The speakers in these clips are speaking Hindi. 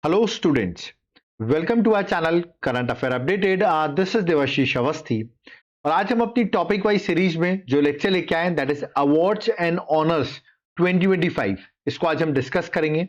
Hello students, welcome to our channel Current Affair Updated. This is Devashish Awasthi और आज हम अपनी टॉपिक वाइज सीरीज में जो लेक्चर लेके आए that is awards and honours 2025 इसको आज हम डिस्कस करेंगे।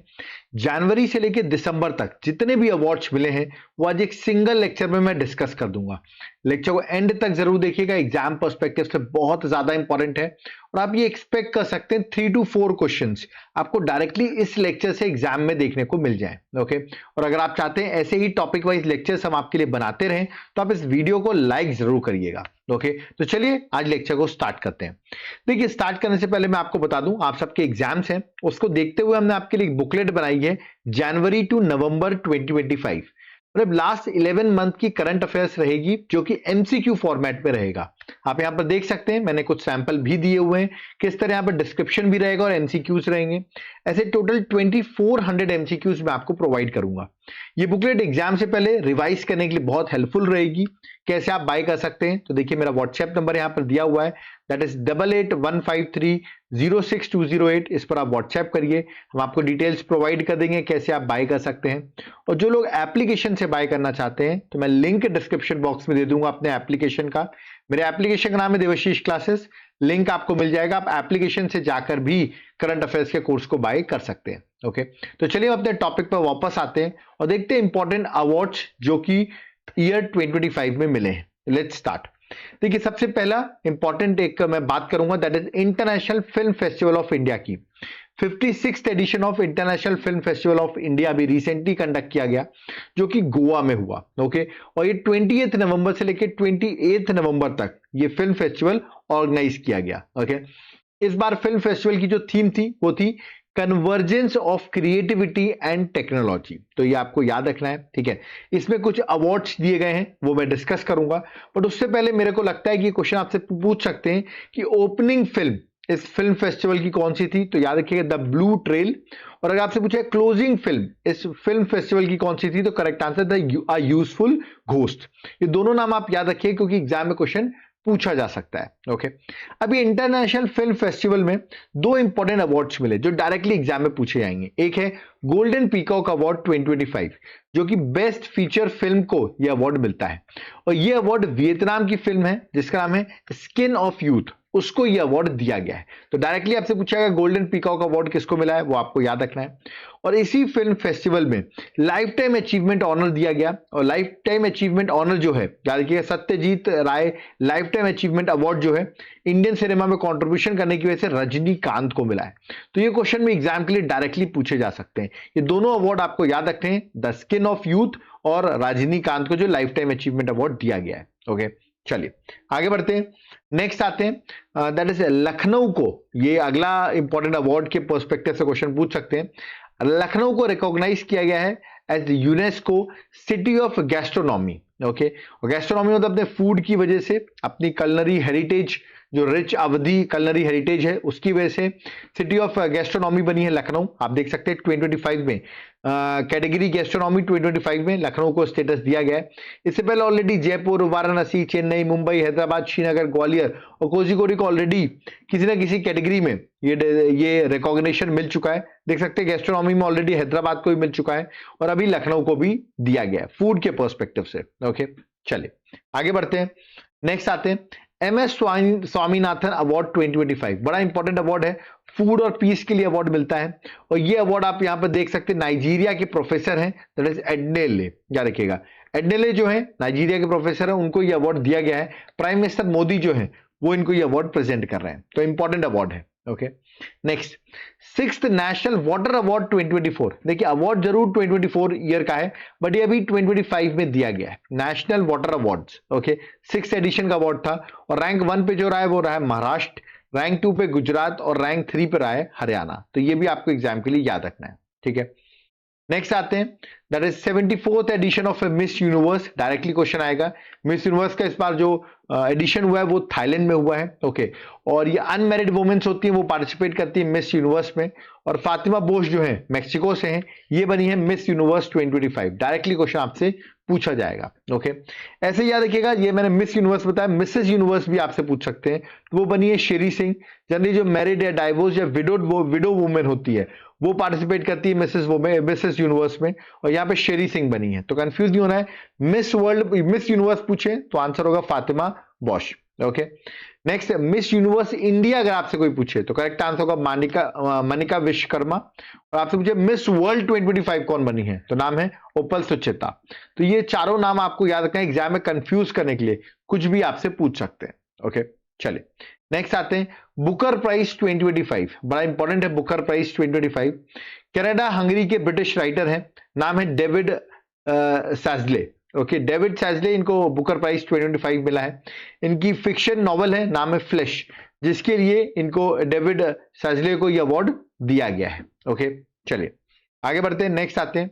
जनवरी से लेकर दिसंबर तक जितने भी अवार्ड्स मिले हैं वो आज एक सिंगल लेक्चर में मैं डिस्कस कर दूंगा। लेक्चर को एंड तक जरूर देखिएगा, एग्जाम पर्सपेक्टिव से बहुत ज्यादा इंपॉर्टेंट है और आप ये एक्सपेक्ट कर सकते हैं 3 to 4 क्वेश्चंस आपको डायरेक्टली इस लेक्चर से एग्जाम में देखने को मिल जाए। ओके, और अगर आप चाहते हैं ऐसे ही टॉपिक वाइज लेक्चर्स हम आपके लिए बनाते रहें तो आप इस वीडियो को लाइक जरूर करिएगा। ओके, तो चलिए आज लेक्चर को स्टार्ट करते हैं। देखिए, स्टार्ट करने से पहले मैं आपको बता दूं आप सबके एग्जाम्स हैं उसको देखते हुए हमने आपके लिए एक बुकलेट बनाई है जनवरी टू नवंबर 2025। मतलब लास्ट 11 मंथ की करंट अफेयर्स रहेगी जो कि एमसीक्यू फॉर्मेट में रहेगा। आप यहां पर देख सकते हैं मैंने कुछ सैंपल भी दिए हुए हैं, किस तरह यहां पर डिस्क्रिप्शन भी रहेगा और एमसीक्यूज रहेंगे। ऐसे टोटल 2400 एमसीक्यूज मैं आपको प्रोवाइड करूंगा। ये बुकलेट एग्जाम से पहले रिवाइज करने के लिए बहुत हेल्पफुल रहेगी। कैसे आप बाय कर सकते हैं तो देखिए मेरा व्हाट्सएप नंबर यहां पर दिया हुआ है दैट इज 8815306208। इस पर आप व्हाट्सएप करिए, हम आपको डिटेल्स प्रोवाइड कर देंगे कैसे आप बाय कर सकते हैं। और जो लोग एप्लीकेशन से बाय करना चाहते हैं तो मैं लिंक डिस्क्रिप्शन बॉक्स में दे दूंगा अपने एप्लीकेशन का। मेरे एप्लीकेशन का नाम है देवाशीष क्लासेस, लिंक आपको मिल जाएगा। आप एप्लीकेशन से जाकर भी करंट अफेयर्स के कोर्स को बाय कर सकते हैं। ओके, तो चलिए अपने टॉपिक पर वापस आते हैं और देखते हैं इंपॉर्टेंट अवार्ड्स जो कि ईयर 2025 में मिले हैं। Let's start. देखिए, सबसे पहला इंपॉर्टेंट एक मैं बात करूंगा that is international film festival of India की 56th edition of international film festival of India भी रिसेंटली कंडक्ट किया गया जो कि गोवा में हुआ। ओके, और ये 20 नवंबर से लेकर 28 नवंबर तक ये फिल्म फेस्टिवल ऑर्गेनाइज किया गया। ओके, इस बार फिल्म फेस्टिवल की जो थीम थी वो थी convergence of creativity and technology. तो ये आपको याद रखना है, ठीक है। इसमें कुछ अवार्ड्स दिए गए हैं वो मैं डिस्कस करूंगा, बट उससे पहले मेरे को लगता है कि ये क्वेश्चन आपसे पूछ सकते हैं कि ओपनिंग फिल्म इस फिल्म फेस्टिवल की कौन सी थी। तो याद रखिएगा द ब्लू ट्रेल। और अगर आपसे पूछे क्लोजिंग फिल्म इस फिल्म फेस्टिवल की कौन सी थी तो correct answer the useful ghost. ये दोनों नाम आप याद रखिए क्योंकि एग्जाम में क्वेश्चन पूछा जा सकता है। ओके, अभी इंटरनेशनल फिल्म फेस्टिवल में दो इंपॉर्टेंट अवार्ड्स मिले जो डायरेक्टली एग्जाम में पूछे जाएंगे। एक है गोल्डन पीकॉक अवार्ड 2025 जो कि बेस्ट फीचर फिल्म को यह अवार्ड मिलता है और यह अवार्ड वियतनाम की फिल्म है जिसका नाम है स्किन ऑफ यूथ, उसको यह अवार्ड दिया गया है। तो डायरेक्टली आपसे पूछा गया गोल्डन पीकॉक अवार्ड किसको मिला है वो आपको याद रखना है। और इसी फिल्म फेस्टिवल में लाइफ टाइम अचीवमेंट ऑनर दिया गया और लाइफ टाइम अचीवमेंट ऑनर जो है याद रखिएगा सत्यजीत राय लाइफ टाइम अचीवमेंट अवार्ड जो है इंडियन सिनेमा में कंट्रीब्यूशन करने की वजह से रजनीकांत को मिला है। तो ये क्वेश्चन में एग्जाम के लिए डायरेक्टली पूछे जा सकते हैं। ये दोनों अवार्ड आपको याद रखते हैं, द स्किन ऑफ यूथ और रजनीकांत को जो लाइफ टाइम अचीवमेंट अवार्ड दिया गया है। ओके, चलिए आगे बढ़ते हैं। नेक्स्ट आते हैं दैट इज लखनऊ को, ये अगला इंपॉर्टेंट अवार्ड के पर्सपेक्टिव से क्वेश्चन पूछ सकते हैं। लखनऊ को रिकॉग्नाइज किया गया है as UNESCO city of gastronomy. Okay, और गैस्ट्रोनॉमी मतलब अपने फूड की वजह से अपनी कलनरी हेरिटेज जो रिच अवधि कलनरी हेरिटेज है उसकी वजह से सिटी ऑफ गैस्ट्रोनॉमी बनी है लखनऊ। आप देख सकते हैं 2025 में कैटेगरी गैस्ट्रोनॉमी 2025 में लखनऊ को स्टेटस दिया गया है। इससे पहले ऑलरेडी जयपुर, वाराणसी, चेन्नई, मुंबई, हैदराबाद, श्रीनगर, ग्वालियर और कोझिकोड को ऑलरेडी किसी ना किसी कैटेगरी में ये रिकॉग्निशन मिल चुका है। देख सकते हैं गैस्ट्रोनॉमी में ऑलरेडी हैदराबाद को भी मिल चुका है और अभी लखनऊ को भी दिया गया है फूड के पर्सपेक्टिव से। ओके, चलिए आगे बढ़ते हैं। नेक्स्ट आते हैं MS स्वामीनाथन अवार्ड 2025, बड़ा इंपॉर्टेंट अवार्ड है, फूड और पीस के लिए अवार्ड मिलता है। और ये अवार्ड आप यहां पर देख सकते हैं नाइजीरिया के प्रोफेसर हैं दैट इज एडनेले। याद रखिएगा एडनेले जो है नाइजीरिया के प्रोफेसर हैं, उनको ये अवार्ड दिया गया है। प्राइम मिनिस्टर मोदी जो है वो इनको ये अवार्ड प्रेजेंट कर रहे हैं, तो इंपॉर्टेंट अवार्ड है। Okay, next 6th national water award 2024। देखिए अवार्ड जरूर 2024 ईयर का है बट ये अभी 2025 में दिया गया है, national water awards. Okay, 6th edition का अवार्ड था और रैंक 1 पे जो रहा है वो रहा है महाराष्ट्र, रैंक 2 पे गुजरात और रैंक 3 पे रहा है हरियाणा। तो ये भी आपको एग्जाम के लिए याद रखना है, ठीक है। नेक्स्ट आते हैं that is 74th edition of Miss Universe. Directly question आएगा, मिस यूनिवर्स का इस बार जो एडिशन हुआ है वो थाईलैंड में हुआ है। ओके, और ये अनमैरिड वुमेन्स होती हैं वो पार्टिसिपेट करती है मिस यूनिवर्स में। और फातिमा बोस जो है मेक्सिको से हैं, ये बनी है मिस यूनिवर्स 2025। डायरेक्टली क्वेश्चन आपसे पूछा जाएगा। ओके, ऐसे याद रखिएगा, ये मैंने मिस यूनिवर्स बताया, मिसेस यूनिवर्स भी आपसे पूछ सकते हैं। वो बनी है शेरी सिंह। जनरली जो मैरिड या डाइवोर्स या विडो वुमेन होती है वो पार्टिसिपेट करती है मिसेस यूनिवर्स में, और यहाँ पे शेरी सिंह बनी है। तो कंफ्यूज नहीं होना है, मिस यूनिवर्स पूछे तो आंसर होगा Fatima Bosch. Okay, next miss universe India अगर आपसे कोई पूछे तो करेक्ट आंसर होगा मनिका विश्वकर्मा। और आपसे पूछे मिस वर्ल्ड 2025 कौन बनी है, तो नाम है ओपल सुचिता। तो ये चारों नाम आपको याद रखना है एग्जाम में कंफ्यूज करने के लिए, कुछ भी आपसे पूछ सकते हैं। ओके, चलिए नेक्स्ट आते हैं बुकर प्राइज 2025, बड़ा इंपॉर्टेंट है बुकर प्राइज 2025। कनाडा हंगरी के ब्रिटिश राइटर हैं, नाम है डेविड सैजले। ओके, डेविड सैजले, इनको बुकर प्राइज 2025 मिला है। इनकी फिक्शन नॉवल है, नाम है फ्लैश, जिसके लिए इनको डेविड सैजले को यह अवार्ड दिया गया है। ओके, चलिए आगे बढ़ते हैं। नेक्स्ट आते हैं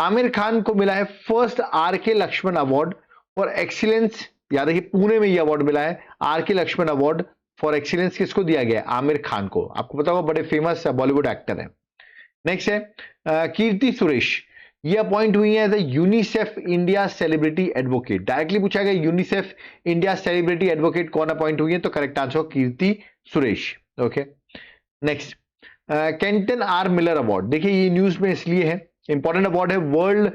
आमिर खान को मिला है first RK Laxman award for excellence. याद रखिए पुणे में यह अवार्ड मिला है, RK Laxman award for excellence किसको दिया गया है, आमिर खान को। आपको पता होगा बड़े फेमस बॉलीवुड एक्टर हैं। नेक्स्ट है कीर्ति सुरेश, ये अपॉइंट हुई है as a UNICEF India celebrity advocate. Directly पूछा गया यूनिसेफ इंडिया सेलिब्रिटी एडवोकेट कौन अपॉइंट हुई है, तो correct answer Keerthy Suresh. Okay, next Kenton R Miller award, देखिए ये न्यूज में इसलिए है, इंपॉर्टेंट अवार्ड है। World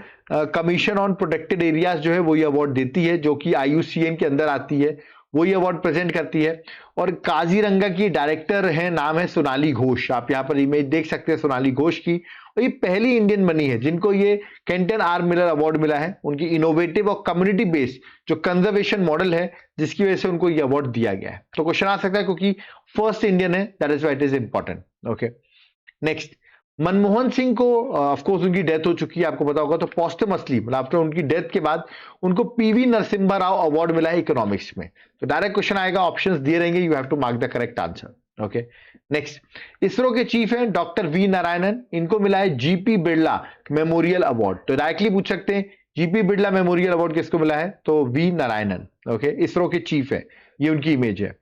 Commission on Protected Areas जो है वो ये अवार्ड देती है, जो कि IUCN के अंदर आती है, वो ये अवार्ड प्रेजेंट करती है। और काजीरंगा की डायरेक्टर है, नाम है सोनाली घोष। आप यहाँ पर इमेज देख सकते हैं सोनाली घोष की, और ये पहली इंडियन बनी है जिनको ये केंटन R मिलर अवार्ड मिला है। उनकी इनोवेटिव और कम्युनिटी बेस्ड जो कंजर्वेशन मॉडल है, जिसकी वजह से उनको ये अवार्ड दिया गया है। तो क्वेश्चन आ सकता है क्योंकि फर्स्ट इंडियन है, that is why it is important. Okay, next Manmohan Singh को ऑफकोर्स उनकी डेथ हो चुकी है, आपको पता होगा, तो पोस्टमसली मतलब आफ्टर उनकी डेथ के बाद उनको PV नरसिम्हा राव अवार्ड मिला है इकोनॉमिक्स में। तो डायरेक्ट क्वेश्चन आएगा, ऑप्शंस दिए रहेंगे, you have to mark the correct answer. Okay, next ISRO के चीफ हैं डॉक्टर V नारायणन, इनको मिला है GP बिरला मेमोरियल अवार्ड। तो डायरेक्टली पूछ सकते हैं GP बिरला मेमोरियल अवार्ड किसको मिला है, तो V नारायणन। ओके, इसरो के चीफ है, ये उनकी इमेज है।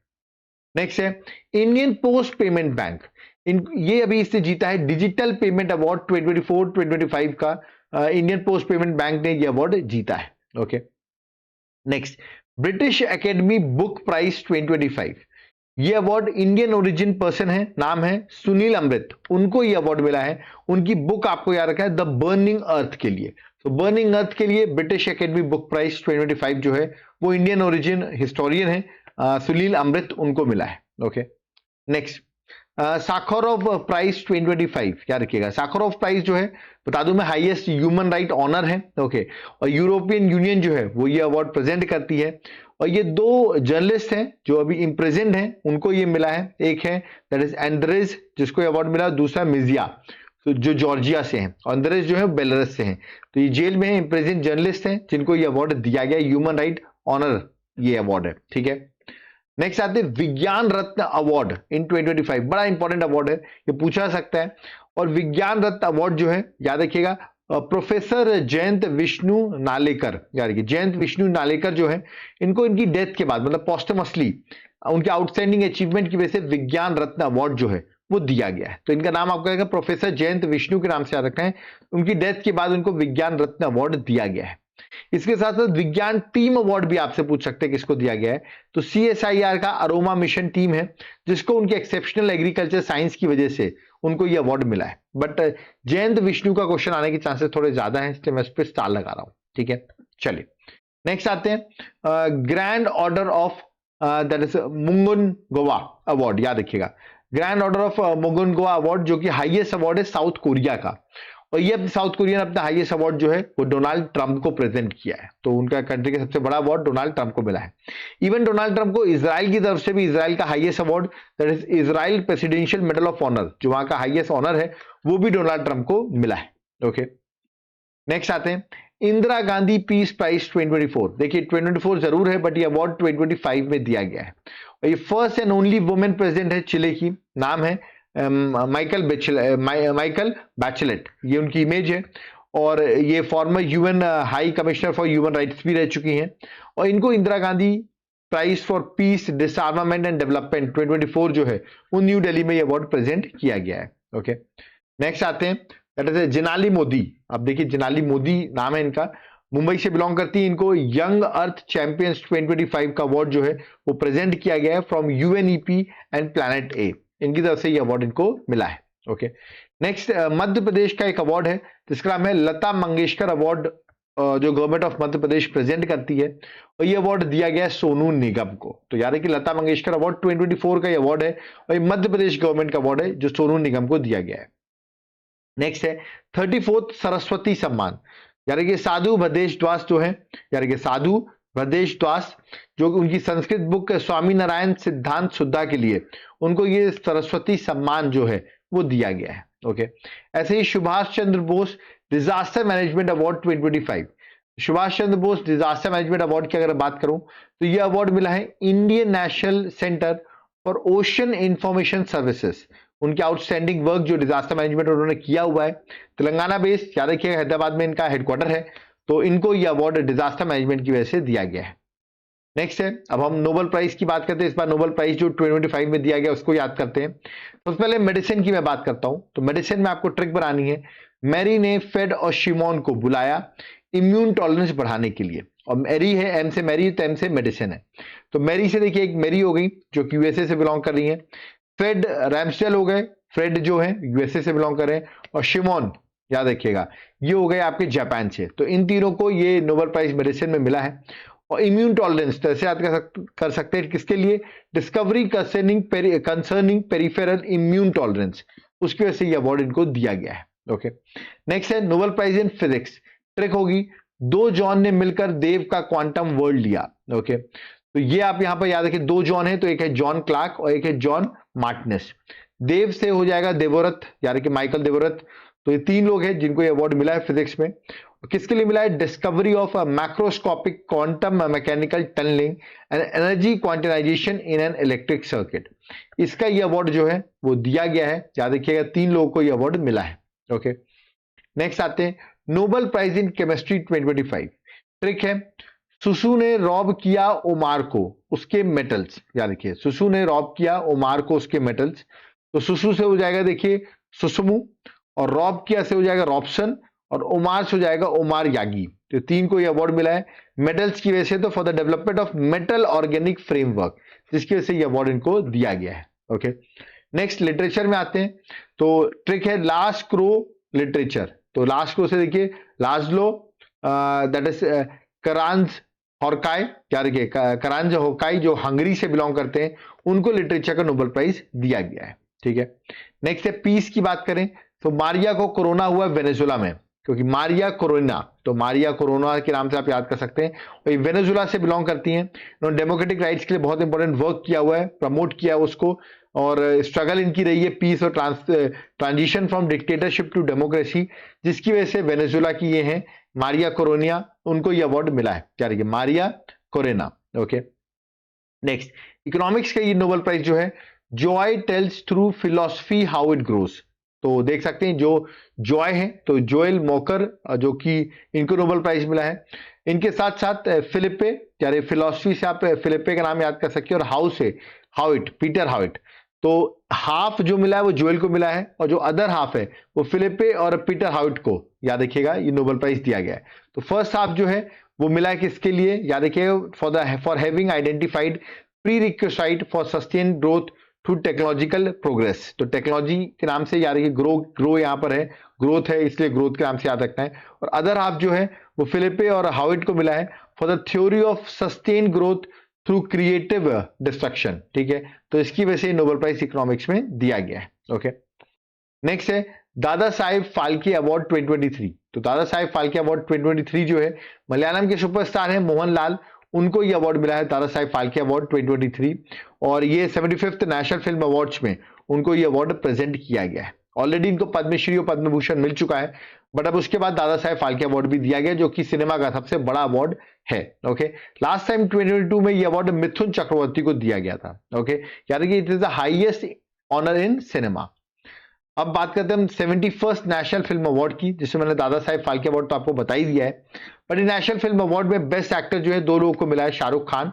नेक्स्ट है इंडियन पोस्ट पेमेंट बैंक, ये अभी इससे जीता है डिजिटल पेमेंट अवार्ड 2024-2025 का, इंडियन पोस्ट पेमेंट बैंक ने ये अवार्ड जीता है। Okay, next British academy book prize 2025, ये अवार्ड इंडियन ओरिजिन पर्सन है, नाम है सुनील अमृत, उनको ये अवार्ड मिला है। उनकी बुक आपको याद रखा है द बर्निंग अर्थ के लिए। तो बर्निंग अर्थ के लिए ब्रिटिश एकेडमी बुक प्राइज 2025 जो है वो इंडियन ओरिजिन हिस्टोरियन है, सुनील अमृत, उनको मिला है। ओके, नेक्स्ट साखरोव प्राइज 2025, क्या रखिएगा, साखरोव प्राइज जो है बता दूं मैं हाईएस्ट ह्यूमन राइट ऑनर है। ओके, और यूरोपियन यूनियन जो है वो ये अवार्ड प्रेजेंट करती है। और ये दो जर्नलिस्ट हैं जो अभी इम्प्रेजेंट हैं, उनको ये मिला है। एक है दैट इज एंड्रेज, जिसको ये अवार्ड मिला, दूसरा मिजिया, तो जो जॉर्जिया से हैं, और एंड्रेज जो है बेलारस से हैं। तो ये जेल में है, इम्प्रेजेंट जर्नलिस्ट हैं, जिनको ये अवार्ड दिया गया, ह्यूमन राइट ऑनर ये अवार्ड है। ठीक है, नेक्स्ट आते हैं विज्ञान रत्न अवार्ड इन 2025, बड़ा इंपॉर्टेंट अवार्ड है, ये पूछा सकता है। और विज्ञान रत्न अवार्ड जो है याद रखिएगा प्रोफेसर जयंत विष्णु नालेकर, याद रखिए जयंत विष्णु नालेकर जो है, इनको इनकी डेथ के बाद मतलब पोस्टमसली उनके आउटस्टैंडिंग अचीवमेंट की वजह से विज्ञान रत्न अवार्ड जो है वो दिया गया है। तो इनका नाम आपको आएगा प्रोफेसर जयंत विष्णु के नाम से याद रखना है, उनकी डेथ के बाद उनको विज्ञान रत्न अवार्ड दिया गया है। इसके साथ साथ विज्ञान टीम अवार्ड भी आपसे पूछ सकते हैं किसको दिया गया है, तो CSIR का अरोमा मिशन टीम है, जिसको उनके एक्सेप्शनल एग्रीकल्चर साइंस की वजह से उनको ये अवार्ड मिला है। बट जयंत विष्णु का क्वेश्चन आने के चांसेस थोड़े ज्यादा हैं, इसलिए मैं इस पर स्टार लगा रहा हूं। ठीक है, चलिए नेक्स्ट आते हैं Grand Order of that is Mugunghwa award, याद रखिएगा Grand Order of Mugunghwa award, जो कि हाईएस्ट अवार्ड है साउथ कोरिया का। और ये साउथ कोरियन अपना हाईएस्ट अवार्ड जो है वो डोनाल्ड ट्रंप को प्रेजेंट किया है, तो उनका कंट्री का सबसे बड़ा अवार्ड डोनाल्ड ट्रंप को मिला है। इवन डोनाल्ड ट्रंप को इजराइल की तरफ से भी इजराइल का highest award that is Israel presidential medal of honour, जो वहां का हाईएस्ट ऑनर है, वो भी डोनाल्ड ट्रंप को मिला है। ओके, नेक्स्ट आते हैं इंदिरा गांधी पीस प्राइज 2024, देखिए 2024 जरूर है बट ये अवार्ड 2025 में दिया गया है। और ये first and only women president है चिले की, नाम है माइकल बैचेलेट, ये उनकी इमेज है। और ये former UN high commissioner for human rights भी रह चुकी हैं। और इनको Indira Gandhi prize for peace disarmament and development 2024 जो है वो न्यू दिल्ली में ये अवार्ड प्रेजेंट किया गया है। ओके, नेक्स्ट आते हैं दैट इज जिनाली मोदी। अब देखिए जिनाली मोदी नाम है इनका, मुंबई से बिलोंग करती है। इनको यंग अर्थ चैंपियंस 2025 का अवार्ड जो है वो प्रेजेंट किया गया है फ्रॉम UNEP एंड प्लैनेट ए, इनकी तरफ से ये अवार्ड इनको मिला है। ओके, नेक्स्ट मध्य प्रदेश का एक अवार्ड है जिसका नाम है लता मंगेशकर अवार्ड, जो government of Madhya Pradesh present करती है, और ये अवार्ड दिया गया है सोनू निगम को। तो याद है कि लता मंगेशकर अवार्ड 2024 का ये अवार्ड है और ये मध्य प्रदेश गवर्नमेंट का अवार्ड है जो सोनू निगम को दिया गया है। नेक्स्ट है 34th सरस्वती सम्मान, यानी कि साधु भदेश दास जो है, यानी कि साधु भदेश दास जो उनकी संस्कृत बुक स्वामी नारायण सिद्धांत सुद्धा के लिए उनको ये सरस्वती सम्मान जो है वो दिया गया है। ओके, ऐसे ही Subhash Chandra Bose disaster management award 2025, Subhash Chandra Bose disaster management award की अगर बात करूं तो ये अवार्ड मिला है Indian National Centre for Ocean Information Services, उनके आउटस्टैंडिंग वर्क जो डिजास्टर मैनेजमेंट उन्होंने किया हुआ है, तेलंगाना बेस्ड, याद रखिएगा हैदराबाद में इनका हेडक्वार्टर है, तो इनको ये अवार्ड डिजास्टर मैनेजमेंट की वजह से दिया गया है। नेक्स्ट है, अब हम नोबेल प्राइज की बात करते हैं। इस बार नोबेल प्राइज जो 2025 में दिया गया उसको याद करते हैं। सबसे पहले मेडिसिन की मैं बात करता हूं, तो मेडिसिन में आपको ट्रिक बनानी है। मैरी ने फेड और शिमोन को बुलाया इम्यून टॉलरेंस बढ़ाने के लिए, और मैरी है, एम से मैरी तो एम से मेडिसिन है, तो मैरी से देखिए एक मैरी हो गई जो कि यूएसए से बिलोंग कर रही है, फेड रैम्सडेल हो गए, फ्रेड जो है यूएसए से बिलोंग कर रहे हैं, और शिमोन याद रखिएगा ये हो गए आपके जापान से। तो इन तीनों को ये नोबेल प्राइज मेडिसिन में मिला है। और इम्यून टॉलरेंस तो ऐसे याद कर सकते हैं किसके लिए, discovery concerning peripheral immune tolerance, उसकी वजह से ये अवार्ड इनको दिया गया है। ओके, नेक्स्ट है Nobel prize in physics. Trick होगी, दो जॉन ने मिलकर देव का क्वांटम वर्ल्ड लिया। ओके, तो ये आप यहां पर याद रखें, दो जॉन है, तो एक है जॉन क्लार्क और एक है जॉन मार्टिनेस। देव से हो जाएगा देवव्रत, यानी कि माइकल देवव्रत। तो ये तीन लोग हैं जिनको ये अवार्ड मिला है फिजिक्स में। किसके लिए मिला है, discovery of macroscopic quantum mechanical tunnelling and energy quantization in an electric circuit, इसका ये अवार्ड जो है वो दिया गया है। याद रखिएगा तीन लोगों को ये अवार्ड मिला है। ओके, नेक्स्ट आते हैं Nobel prize in chemistry 2025। Trick है, सुसु ने रॉब किया ओमार को उसके मेटल्स, याद रखिए सुसु ने रॉब किया ओमार को उसके मेटल्स, तो सुसु से हो जाएगा देखिए सुसुमु, और रॉब किया से हो जाएगा रॉबसन, और ओमार से हो जाएगा ओमार यागी। तो तीन को ये अवार्ड मिला है मेटल्स की वजह से, तो for the development of metal organic framework, जिसकी वजह से ये अवार्ड इनको दिया गया है। ओके, नेक्स्ट लिटरेचर में आते हैं, तो ट्रिक है लास्ट क्रो लिटरेचर। तो लास्ट क्रो से देखिए लाजलो दैट इज करांज हॉरकाई, याद रखिए करांज हॉरकाई जो हंगरी से बिलोंग करते हैं, उनको लिटरेचर का नोबेल प्राइज दिया गया है। ठीक है, नेक्स्ट है पीस की बात करें तो मारिया को कोरोना हुआ वेनेजुला में, क्योंकि मारिया कोरोना, तो मारिया कोरोना के नाम से आप याद कर सकते हैं, और ये वेनेजुला से बिलोंग करती हैं। इन्होंने डेमोक्रेटिक राइट्स के लिए बहुत इंपॉर्टेंट वर्क किया हुआ है, प्रमोट किया उसको, और स्ट्रगल इनकी रही है पीस और transition from dictatorship to democracy, जिसकी वजह से वेनेजुला की ये हैं मारिया कोरोनिया, उनको ये अवार्ड मिला है, क्या रही Maria Corona. Okay, next economics का ये नोबेल प्राइज जो है जॉय टेल्स through philosophy how it grows. तो देख सकते हैं जो जॉय है तो जोएल मोकर जो कि इनको नोबेल प्राइज मिला है। इनके साथ साथ फिलिपे, यानी फिलोसफी से आप फिलिपे का नाम याद कर सकते हैं, और हाउ से हाउइट, पीटर हाउइट। तो हाफ जो मिला है वो जोएल को मिला है, और जो अदर हाफ है वो फिलिपे और पीटर हाउइट को, याद रखिएगा ये नोबेल प्राइज दिया गया है। तो फर्स्ट हाफ जो है वो मिला है किसके लिए, याद रखिएगा for having identified pre requisite for sustain growth through technological progress. तो टेक्नोलॉजी के नाम से याद रखिए ग्रो यहाँ पर है, ग्रोथ है, इसलिए ग्रोथ के नाम से याद रखना है। और अदर हाफ जो है वो फिलिपे और हाउइट को मिला है for the theory of sustain growth through creative destruction. ठीक है, तो इसकी वजह से नोबेल प्राइज इकोनॉमिक्स में दिया गया है। ओके, नेक्स्ट है दादा साहेब फाल्के अवार्ड 2023। तो दादा साहेब फाल्के अवार्ड 2023 जो है मलयालम के सुपरस्टार हैं मोहनलाल, उनको ये अवार्ड मिला है दादा साहेब फाल्के अवार्ड 2023, और ये 75th नेशनल फिल्म अवार्ड्स में उनको ये अवार्ड प्रेजेंट किया गया है। ऑलरेडी इनको पद्मश्री और पद्म भूषण मिल चुका है, बट अब उसके बाद दादा साहेब फाल्के अवार्ड भी दिया गया जो कि सिनेमा का सबसे बड़ा अवार्ड है। ओके, लास्ट टाइम 2022 में ये अवार्ड मिथुन चक्रवर्ती को दिया गया था। ओके, यानी कि it is the highest honour in cinema. अब बात करते हैं हम 71st नेशनल फिल्म अवार्ड की, जिसमें मैंने दादा साहेब फाल्के अवार्ड तो आपको बता ही दिया है, but in national film award में बेस्ट एक्टर जो है दो लोगों को मिला है, शाहरुख खान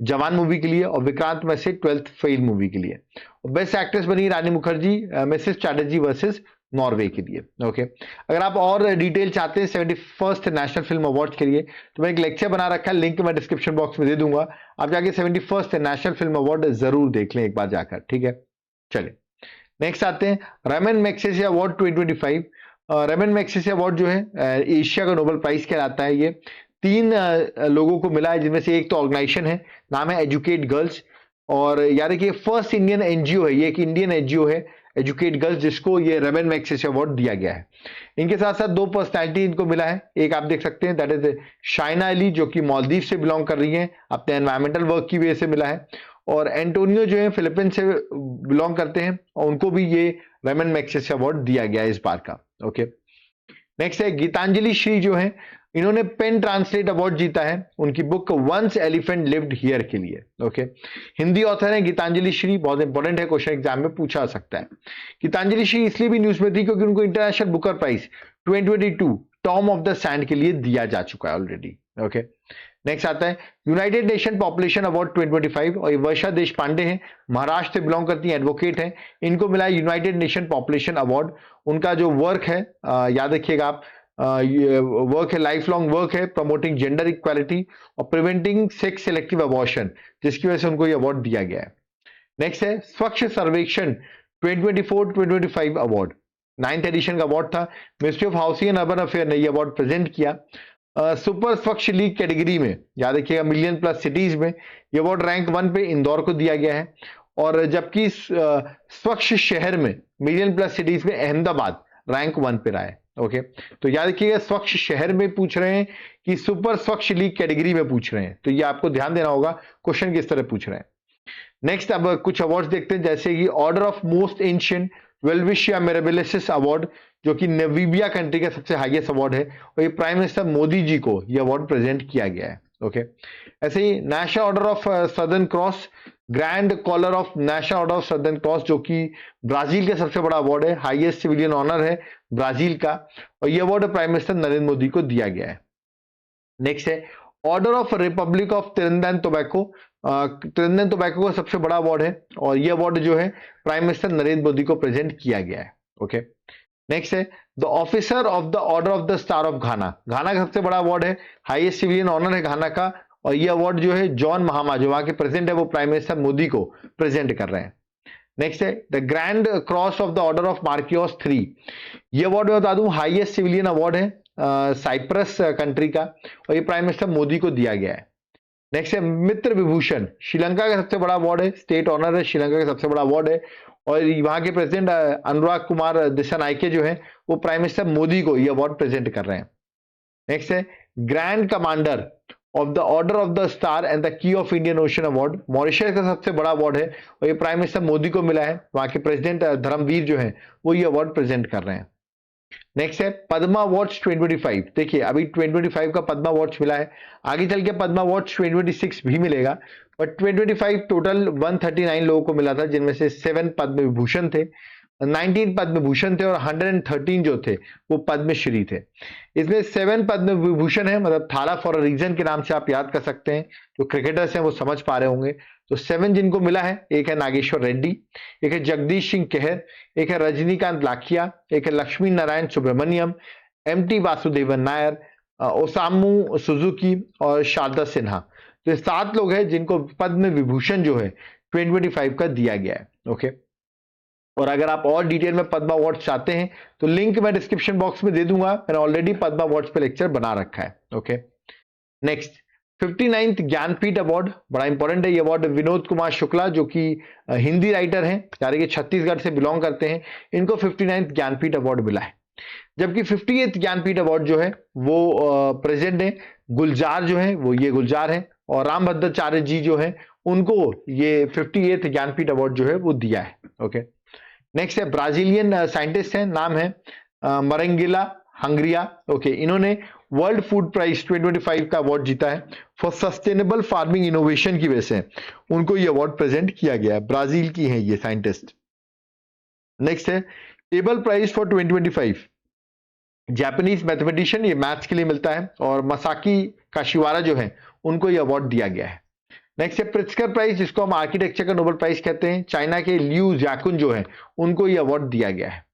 जवान मूवी के लिए और Vikrant Massey 12th fail movie के लिए। और बेस्ट एक्ट्रेस बनी Rani Mukerji Mrs Chatterjee versus Norway के लिए। ओके, अगर आप और डिटेल चाहते हैं 71st नेशनल फिल्म अवार्ड के लिए तो मैं एक लेक्चर बना रखा है, लिंक मैं डिस्क्रिप्शन बॉक्स में दे दूंगा, आप जाके 71st नेशनल फिल्म अवार्ड जरूर देख लें एक बार जाकर। ठीक है, चलिए नेक्स्ट आते हैं Raman Magsaysay award 2025। Raman Magsaysay award जो है एशिया का नोबेल प्राइज कहलाता है। ये 3 लोगों को मिला है, जिनमें से एक तो ऑर्गेनाइजेशन है, नाम है एजुकेट गर्ल्स। और याद रखिए फर्स्ट इंडियन एनजीओ है, ये एक इंडियन एनजीओ है एजुकेट गर्ल्स, जिसको ये रमन मैग्सेसे अवार्ड दिया गया है। इनके साथ साथ 2 पर्सनैलिटी इनको मिला है। एक आप देख सकते हैं दैट इज शाइना अली, जो कि मालदीव से बिलोंग कर रही है, अपने एनवायरमेंटल वर्क की वजह से मिला है। और एंटोनियो जो है फिलीपींस से बिलोंग करते हैं, और उनको भी ये रमन मैग्सेसे अवार्ड दिया गया है इस बार का। ओके, नेक्स्ट है गीतांजलि श्री जो है, इन्होंने पेन ट्रांसलेट अवार्ड जीता है उनकी book once elephant lived here के लिए। ओके, हिंदी ऑथर है गीतांजलि श्री, बहुत इंपॉर्टेंट है, क्वेश्चन एग्जाम में पूछा जा सकता है। गीतांजलि श्री इसलिए भी न्यूज में थी क्योंकि उनको international Booker prize 2022 tomb of the sand के लिए दिया जा चुका है ऑलरेडी। ओके, नेक्स्ट आता है यूनाइटेड नेशन पॉपुलेशन अवार्ड 2025, और ये वर्षा देश पांडे हैं, महाराष्ट्र से बिलोंग करती हैं, एडवोकेट हैं। इनको मिला है यूनाइटेड नेशन पॉपुलेशन अवार्ड। उनका जो वर्क है याद रखिएगा आप, ये वर्क है, लाइफ लॉन्ग वर्क है, प्रमोटिंग जेंडर इक्वालिटी और प्रिवेंटिंग सेक्स सिलेक्टिव अबॉर्शन, जिसकी वजह से उनको ये अवार्ड दिया गया है। नेक्स्ट है स्वच्छ सर्वेक्षण 2024-2025 अवार्ड, 9th एडिशन का अवार्ड था। Ministry of housing and urban affair ने ये अवार्ड प्रेजेंट किया। सुपर स्वच्छ लीग कैटेगरी में याद रखिएगा मिलियन प्लस सिटीज में ये अवार्ड रैंक 1 पे इंदौर को दिया गया है। और जबकि स्वच्छ शहर में मिलियन प्लस सिटीज में अहमदाबाद रैंक 1 पे रहा है। ओके, तो याद रखिएगा स्वच्छ शहर में पूछ रहे हैं कि सुपर स्वच्छ लीग कैटेगरी में पूछ रहे हैं, तो ये आपको ध्यान देना होगा क्वेश्चन किस तरह पूछ रहे हैं। नेक्स्ट अब कुछ अवार्ड्स देखते हैं, जैसे कि Order of Most Ancient Welwitschia Mirabilis award, जो कि नामीबिया कंट्री का सबसे हाईएस्ट अवार्ड है, और ये प्राइम मिनिस्टर मोदी जी को ये अवार्ड प्रेजेंट किया गया है। ओके, ऐसे ही National Order of Southern Cross, Grand Collar of National Order of Southern Cross, जो कि ब्राजील का सबसे बड़ा अवार्ड है, हाईएस्ट सिविलियन ऑनर है ब्राजील का, और ये award prime minister Narendra Modi को दिया गया है। नेक्स्ट है Order of Republic of Trinidad and Tobago, Trinidad and Tobago का सबसे बड़ा अवार्ड है, और ये अवार्ड जो है प्राइम मिनिस्टर नरेंद्र मोदी को प्रेजेंट किया गया है। ओके, नेक्स्ट है the Officer of the Order of the Star of Ghana, Ghana का सबसे बड़ा अवार्ड है, हाईएस्ट सिविलियन ऑनर है घाना का, और ये अवार्ड जो है जॉन महामा जो वहां के प्रेसिडेंट है वो प्राइम मिनिस्टर मोदी को प्रेजेंट कर रहे हैं। नेक्स्ट है the Grand Cross of the Order of Makarios 3, ये अवार्ड मैं बता दूं हाईएस्ट सिविलियन अवार्ड है साइप्रस कंट्री का, और ये प्राइम मिनिस्टर मोदी को दिया गया है। नेक्स्ट है मित्र विभूषण, श्रीलंका का सबसे बड़ा अवार्ड है, स्टेट ऑनर है, श्रीलंका का सबसे बड़ा अवार्ड है, और वहां के प्रेसिडेंट अनुराग कुमार दिसानायके जो है वो प्राइम मिनिस्टर मोदी को ये अवार्ड प्रेजेंट कर रहे हैं। नेक्स्ट है grand commander of the Order of the star and the key of Indian ocean award, Mauritius का सबसे बड़ा अवार्ड है, और ये प्राइम मिनिस्टर मोदी को मिला है, वहां के प्रेसिडेंट धर्मवीर जो है वो ये अवार्ड प्रेजेंट कर रहे हैं। नेक्स्ट है पद्मा अवार्ड्स 2025, देखिए अभी 2025 का पद्मा अवार्ड्स मिला है, आगे चल के पद्मा अवार्ड्स 2026 भी मिलेगा, बट 2025 टोटल 139 लोगों को मिला था, जिनमें से 7 पद्म विभूषण थे, 19 पद्म भूषण थे, और 113 जो थे वो पद्मश्री थे। इसमें 7 पद्म विभूषण है, मतलब थाला फॉर अ रीजन के नाम से आप याद कर सकते हैं, जो क्रिकेटर्स हैं वो समझ पा रहे होंगे। तो 7 जिनको मिला है, एक है नागेश्वर रेड्डी, एक है जगदीश सिंह केहर, एक है रजनीकांत लाखिया, एक है Lakshmi Narayan Subramaniam, MT Vasudevan Nair, Osamu Suzuki और शारदा सिन्हा। तो ये 7 लोग हैं जिनको पद्म विभूषण जो है 2025 का दिया गया है। ओके, और अगर आप और डिटेल में पद्मा अवार्ड्स चाहते हैं तो लिंक मैं डिस्क्रिप्शन बॉक्स में दे दूंगा, मैंने ऑलरेडी पद्मा अवार्ड्स पे लेक्चर बना रखा है। Okay, next 59th Jnanpith award, बड़ा इंपॉर्टेंट है ये अवार्ड, विनोद कुमार शुक्ला जो कि हिंदी राइटर हैं, यानी कि छत्तीसगढ़ से बिलोंग करते हैं, इनको 59th ज्ञानपीठ अवार्ड मिला है। जबकि 50th ज्ञानपीठ अवार्ड जो है वो प्रेजेंट है गुलजार जो है, वो ये गुलजार है, और रामभद्राचार्य जी जो है उनको ये 58th ज्ञानपीठ अवार्ड जो है वो दिया है। ओके, नेक्स्ट है ब्राजीलियन साइंटिस्ट है, नाम है मरेंगेला हंगरिया। ओके, इन्होंने वर्ल्ड फूड प्राइज 2025 का अवार्ड जीता है फॉर सस्टेनेबल फार्मिंग इनोवेशन की वजह से उनको ये अवार्ड प्रेजेंट किया गया है, ब्राजील की है ये साइंटिस्ट। नेक्स्ट है Abel prize for 2025, Japanese mathematician, ये मैथ्स के लिए मिलता है, और मसाकी काशिवारा जो है उनको ये अवार्ड दिया गया है। नेक्स्ट है प्रिट्जकर प्राइज, जिसको हम आर्किटेक्चर का नोबेल प्राइज कहते हैं, चाइना के लियू जैकुन जो है उनको ये अवार्ड दिया गया है।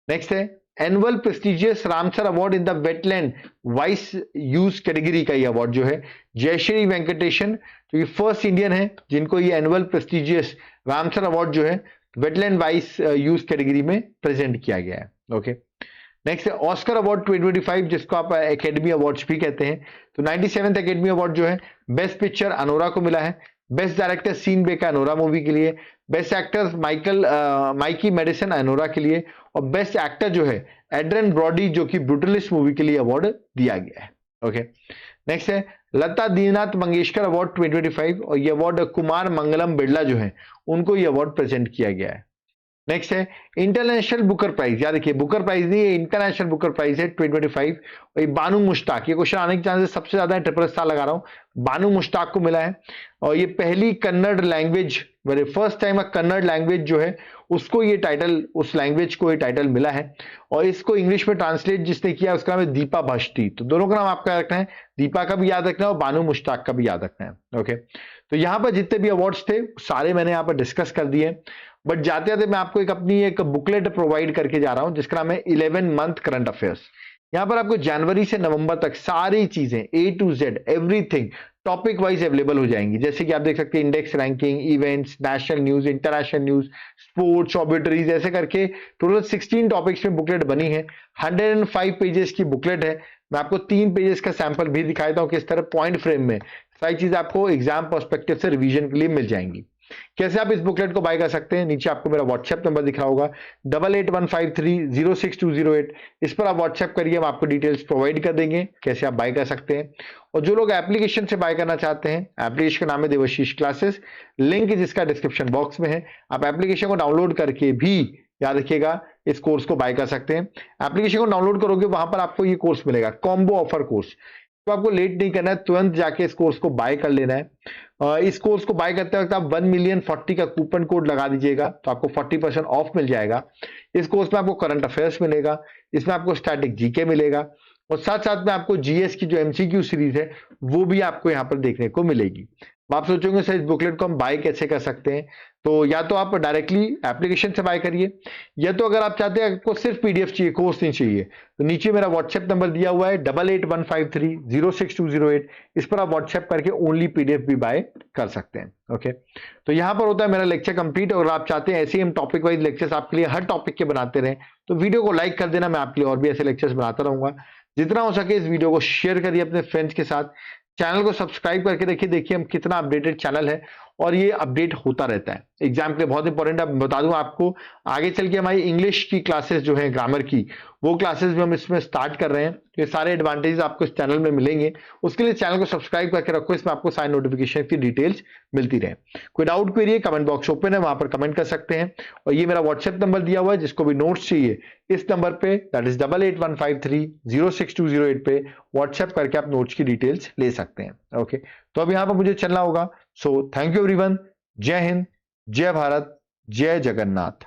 नेक्स्ट है annual prestigious Ramsar award in the wetland vice use category का ये अवार्ड जो है जयश्री वेंकटेशन, जो कि फर्स्ट इंडियन है जिनको ये एनुअल प्रेस्टिजियस रामसर अवार्ड जो है वेटलैंड वाइस यूज कैटेगरी में प्रेजेंट किया गया है। ओके, नेक्स्ट है ऑस्कर अवार्ड 2025, जिसको आप एकेडमी अवार्ड्स भी कहते हैं। तो 97th एकेडमी अवार्ड जो है बेस्ट पिक्चर अनोरा को मिला है, best director Sean Baker Anora movie के लिए, best actor Mikey Madison Anora के लिए, और बेस्ट एक्टर जो है एड्रियन ब्रॉडी जो कि ब्रूटलिस्ट मूवी के लिए अवार्ड दिया गया है। ओके, नेक्स्ट है लता दीनानाथ मंगेशकर अवार्ड 2025, और ये अवार्ड कुमार मंगलम बिरला जो है उनको ये अवार्ड प्रेजेंट किया गया है। नेक्स्ट है इंटरनेशनल बुकर प्राइज, याद रखिए बुकर प्राइज नहीं है, इंटरनेशनल बुकर प्राइज है 2025, और ये बानू मुश्ताक, ये क्वेश्चन आने के चांसेस सबसे ज्यादा है, ट्रिपल स्टार लगा रहा हूं, बानू मुश्ताक को मिला है। और ये पहली Kannada language, very first time Kannada language जो है उसको ये टाइटल, उस लैंग्वेज को ये टाइटल मिला है, और इसको इंग्लिश में ट्रांसलेट जिसने किया उसका नाम है दीपा भट्टी। तो दोनों का नाम आपको याद रखना है, दीपा का भी याद रखना है और बानू मुश्ताक का भी याद रखना है। ओके, तो यहाँ पर जितने भी अवार्ड्स थे सारे मैंने यहाँ पर डिस्कस कर दिए, बट जाते जाते मैं आपको अपनी एक बुकलेट प्रोवाइड करके जा रहा हूं जिसका नाम है 11 मंथ करंट अफेयर्स। यहां पर आपको जनवरी से नवंबर तक सारी चीजें A to Z everything topic wise available हो जाएंगी। जैसे कि आप देख सकते हैं index, ranking, events, national news, international news, sports, obituaries, ऐसे करके टोटल 16 टॉपिक्स में बुकलेट बनी है। 105 पेजेस की बुकलेट है। मैं आपको 3 पेजेस का सैंपल भी दिखा देता हूं किस तरह पॉइंट फ्रेम में सारी चीज आपको एग्जाम पर्सपेक्टिव से रिवीजन के लिए मिल जाएंगी। कैसे आप इस बुकलेट को बाय कर सकते हैं, नीचे आपको मेरा व्हाट्सएप नंबर दिख रहा होगा 8815306208, इस पर आप व्हाट्सएप करिए, हम आपको डिटेल्स प्रोवाइड कर देंगे कैसे आप बाय कर सकते हैं। और जो लोग एप्लीकेशन से बाय करना चाहते हैं, एप्लीकेशन का नाम है देवाशीष क्लासेस, लिंक जिसका डिस्क्रिप्शन बॉक्स में है। आप एप्लीकेशन को डाउनलोड करके भी याद रखिएगा इस कोर्स को बाय कर सकते हैं। एप्लीकेशन को डाउनलोड करोगे वहां पर आपको ये कोर्स मिलेगा, कॉम्बो ऑफर कोर्स। तो आपको लेट नहीं करना है, तुरंत जाके इस कोर्स को बाय कर लेना है। इस कोर्स को बाय करते वक्त आप 1,000,040 का कूपन कोड लगा दीजिएगा तो आपको 40% ऑफ मिल जाएगा। इस कोर्स में आपको करंट अफेयर्स मिलेगा, इसमें आपको स्टैटिक जीके मिलेगा, और साथ साथ में आपको जीएस की जो एमसीक्यू सीरीज है वो भी आपको यहाँ पर देखने को मिलेगी। आप सोचोगे सर इस बुकलेट को हम बाय कैसे कर सकते हैं, तो या तो आप डायरेक्टली एप्लीकेशन से बाय करिए, या तो अगर आप चाहते हैं आपको सिर्फ पीडीएफ चाहिए, कोर्स नहीं चाहिए, तो नीचे मेरा व्हाट्सएप नंबर दिया हुआ है 8815306208, इस पर आप व्हाट्सएप करके ओनली पीडीएफ भी बाय कर सकते हैं। ओके, तो यहाँ पर होता है मेरा लेक्चर कंप्लीट। और आप चाहते हैं ऐसे ही हम टॉपिक वाइज लेक्चर्स आपके लिए हर टॉपिक के बनाते रहें, तो वीडियो को लाइक कर देना, मैं आपके लिए और भी ऐसे लेक्चर्स बनाता रहूंगा। जितना हो सके इस वीडियो को शेयर करिए अपने फ्रेंड्स के साथ, चैनल को सब्सक्राइब करके देखिए हम कितना अपडेटेड चैनल है, और ये अपडेट होता रहता है एग्जाम के लिए, बहुत इंपॉर्टेंट है। बता दूं आपको, आगे चल के हमारी इंग्लिश की क्लासेस जो है ग्रामर की, वो क्लासेस भी हम इसमें स्टार्ट कर रहे हैं। तो ये सारे एडवांटेजेस आपको इस चैनल में मिलेंगे, उसके लिए चैनल को सब्सक्राइब करके रखो, इसमें आपको सारी नोटिफिकेशन की डिटेल्स मिलती रहे। कोई डाउट क्वेरी है, कमेंट बॉक्स ओपन है, वहां पर कमेंट कर सकते हैं। और ये मेरा व्हाट्सएप नंबर दिया हुआ है, जिसको भी नोट्स चाहिए इस नंबर पे, दैट इज 8815306208 पे व्हाट्सएप करके आप नोट्स की डिटेल्स ले सकते हैं। ओके, तो अब यहाँ पर मुझे चलना होगा। सो थैंक यू एवरीवन, जय हिंद, जय भारत, जय जगन्नाथ।